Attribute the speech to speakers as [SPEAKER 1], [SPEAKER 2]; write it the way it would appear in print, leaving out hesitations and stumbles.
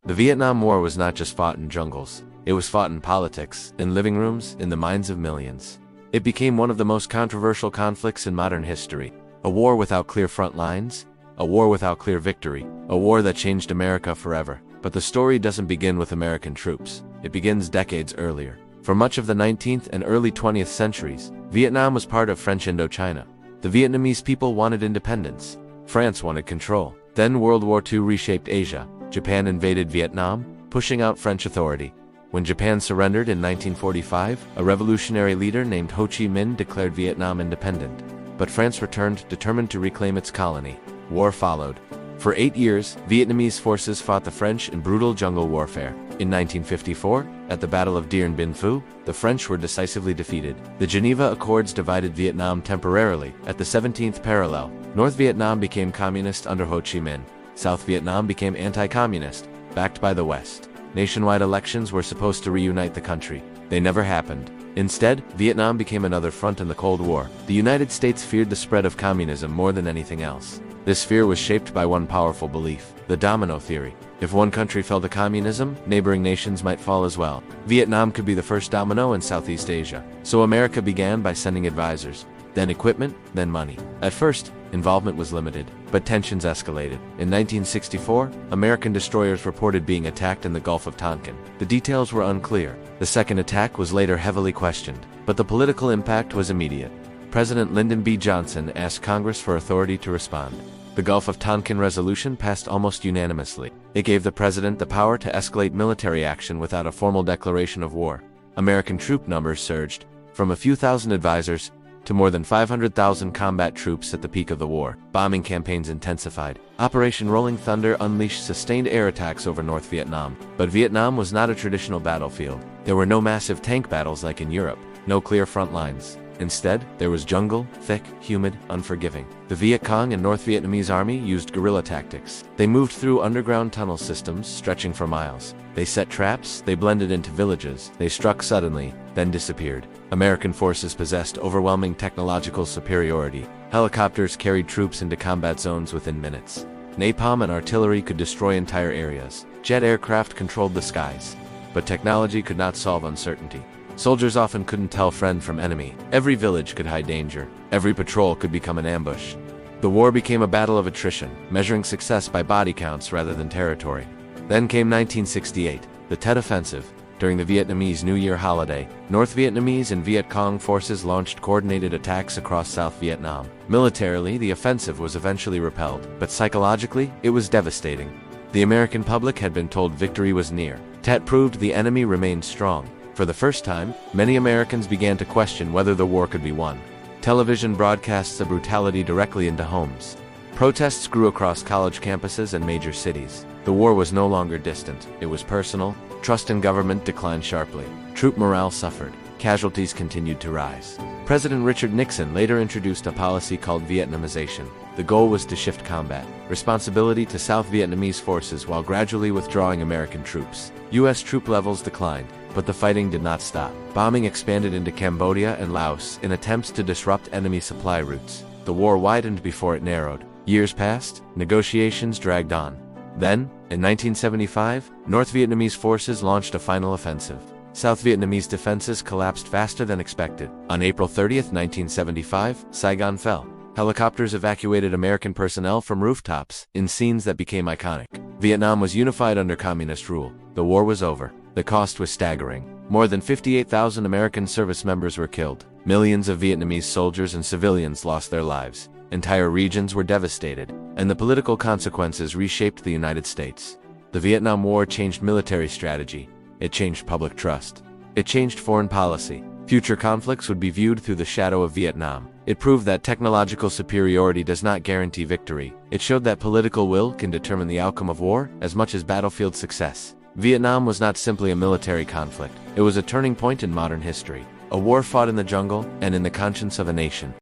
[SPEAKER 1] The Vietnam War was not just fought in jungles. It was fought in politics, in living rooms, in the minds of millions. It became one of the most controversial conflicts in modern history. A war without clear front lines, a war without clear victory, a war that changed America forever. But the story doesn't begin with American troops. It begins decades earlier. For much of the 19th and early 20th centuries, Vietnam was part of French Indochina. The Vietnamese people wanted independence. France wanted control. Then World War II reshaped Asia. Japan invaded Vietnam, pushing out French authority. When Japan surrendered in 1945, a revolutionary leader named Ho Chi Minh declared Vietnam independent. But France returned, determined to reclaim its colony. War followed. For 8 years, Vietnamese forces fought the French in brutal jungle warfare. In 1954, at the Battle of Dien Bien Phu, the French were decisively defeated. The Geneva Accords divided Vietnam temporarily. At the 17th parallel, North Vietnam became communist under Ho Chi Minh. South Vietnam became anti-communist, backed by the West. Nationwide elections were supposed to reunite the country. They never happened. Instead, Vietnam became another front in the Cold War. The United States feared the spread of communism more than anything else. This fear was shaped by one powerful belief, the domino theory. If one country fell to communism, neighboring nations might fall as well. Vietnam could be the first domino in Southeast Asia. So America began by sending advisors, then equipment, then money. At first, involvement was limited, but tensions escalated. In 1964, American destroyers reported being attacked in the Gulf of Tonkin. The details were unclear. The second attack was later heavily questioned, but the political impact was immediate. President Lyndon B. Johnson asked Congress for authority to respond. The Gulf of Tonkin resolution passed almost unanimously. It gave the president the power to escalate military action without a formal declaration of war. American troop numbers surged, from a few thousand advisors to more than 500,000 combat troops at the peak of the war. Bombing campaigns intensified. Operation Rolling Thunder unleashed sustained air attacks over North Vietnam. But Vietnam was not a traditional battlefield. There were no massive tank battles like in Europe, no clear front lines. Instead, there was jungle, thick, humid, unforgiving. The Viet Cong and North Vietnamese army used guerrilla tactics. They moved through underground tunnel systems stretching for miles. They set traps, they blended into villages, they struck suddenly, then disappeared. American forces possessed overwhelming technological superiority. Helicopters carried troops into combat zones within minutes. Napalm and artillery could destroy entire areas. Jet aircraft controlled the skies. But technology could not solve uncertainty. Soldiers often couldn't tell friend from enemy. Every village could hide danger. Every patrol could become an ambush. The war became a battle of attrition, measuring success by body counts rather than territory. Then came 1968, the Tet Offensive. During the Vietnamese New Year holiday, North Vietnamese and Viet Cong forces launched coordinated attacks across South Vietnam. Militarily, the offensive was eventually repelled, but psychologically, it was devastating. The American public had been told victory was near. Tet proved the enemy remained strong. For the first time, many Americans began to question whether the war could be won. Television broadcasts the brutality directly into homes. Protests grew across college campuses and major cities. The war was no longer distant, it was personal. Trust in government declined sharply. Troop morale suffered. Casualties continued to rise. President Richard Nixon later introduced a policy called Vietnamization. The goal was to shift combat responsibility to South Vietnamese forces while gradually withdrawing American troops. U.S. troop levels declined, but the fighting did not stop. Bombing expanded into Cambodia and Laos in attempts to disrupt enemy supply routes. The war widened before it narrowed. Years passed, negotiations dragged on. Then, in 1975, North Vietnamese forces launched a final offensive. South Vietnamese defenses collapsed faster than expected. On April 30, 1975, Saigon fell. Helicopters evacuated American personnel from rooftops in scenes that became iconic. Vietnam was unified under communist rule. The war was over. The cost was staggering. More than 58,000 American service members were killed. Millions of Vietnamese soldiers and civilians lost their lives. Entire regions were devastated, and the political consequences reshaped the United States. The Vietnam War changed military strategy. It changed public trust. It changed foreign policy. Future conflicts would be viewed through the shadow of Vietnam. It proved that technological superiority does not guarantee victory. It showed that political will can determine the outcome of war as much as battlefield success. Vietnam was not simply a military conflict. It was a turning point in modern history. A war fought in the jungle and in the conscience of a nation.